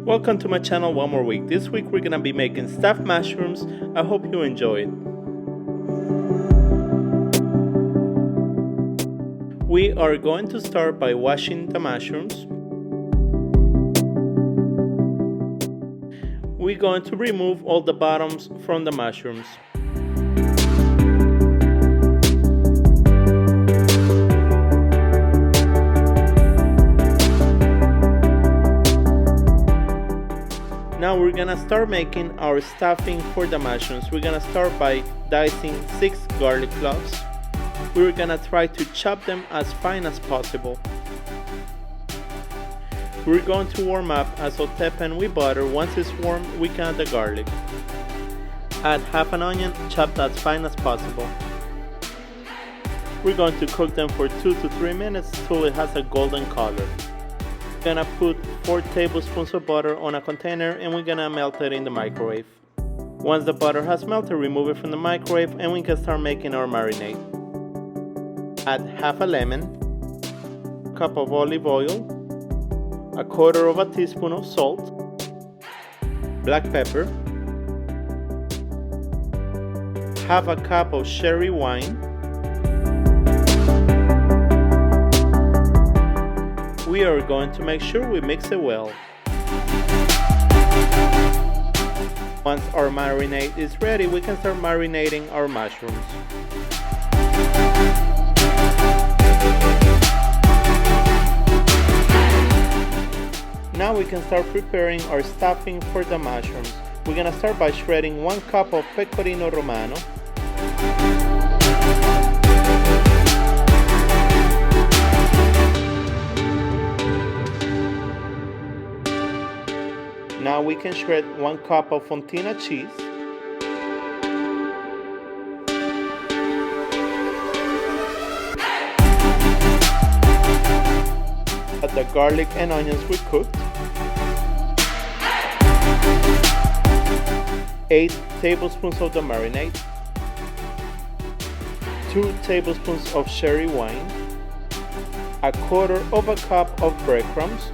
Welcome to my channel one more week. This week we're gonna be making stuffed mushrooms. I hope you enjoy it. We are going to start by washing the mushrooms. We're going to remove all the bottoms from the mushrooms. Now we're gonna start making our stuffing for the mushrooms. We're gonna start by dicing 6 garlic cloves. We're gonna try to chop them as fine as possible. We're going to warm up a saute pan with butter. Once it's warm, we can add the garlic. Add half an onion, chopped as fine as possible. We're going to cook them for 2 to 3 minutes till it has a golden color. We're gonna put 4 tablespoons of butter on a container and we're gonna melt it in the microwave. Once the butter has melted, remove it from the microwave and we can start making our marinade. Add half a lemon, a cup of olive oil, a quarter of a teaspoon of salt, black pepper, half a cup of sherry wine. We are going to make sure we mix it well. Once our marinade is ready, we can start marinating our mushrooms. Now we can start preparing our stuffing for the mushrooms. We're gonna start by shredding 1 cup of Pecorino Romano, Now we can shred 1 cup of Fontina cheese, add the garlic and onions we cooked, 8 tablespoons of the marinade, 2 tablespoons of sherry wine, a quarter of a cup of bread crumbs.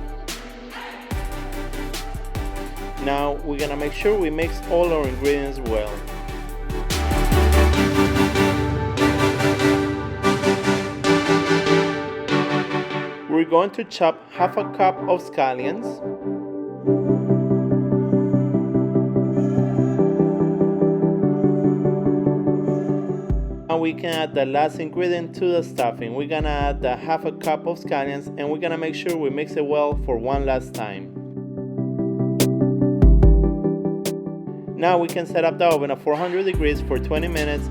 Now we're gonna make sure we mix all our ingredients well. We're going to chop half a cup of scallions, and we can add the last ingredient to the stuffing. We're gonna add the half a cup of scallions and we're gonna make sure we mix it well for one last time. Now we can set up the oven at 400 degrees for 20 minutes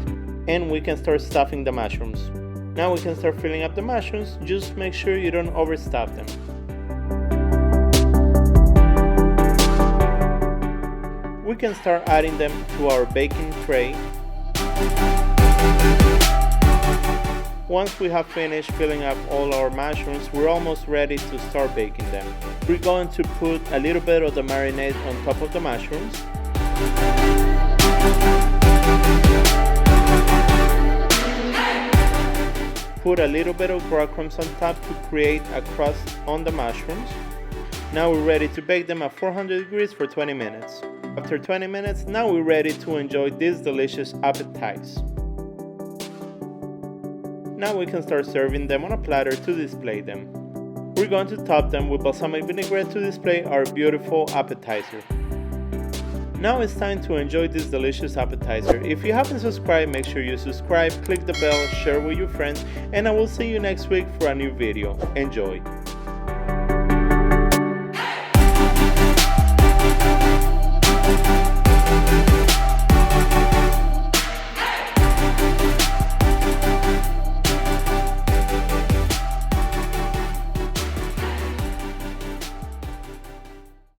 and we can start stuffing the mushrooms. Now we can start filling up the mushrooms. Just make sure you don't overstuff them. We can start adding them to our baking tray. Once we have finished filling up all our mushrooms, we're almost ready to start baking them. We're going to put a little bit of the marinade on top of the mushrooms. Put a little bit of bread crumbs on top to create a crust on the mushrooms. Now we're ready to bake them at 400 degrees for 20 minutes. After 20 minutes, now we're ready to enjoy this delicious appetizer. Now we can start serving them on a platter to display them. We're going to top them with balsamic vinaigrette to display our beautiful appetizer. Now it's time to enjoy this delicious appetizer. If you haven't subscribed, make sure you subscribe, click the bell, share with your friends, and I will see you next week for a new video. Enjoy!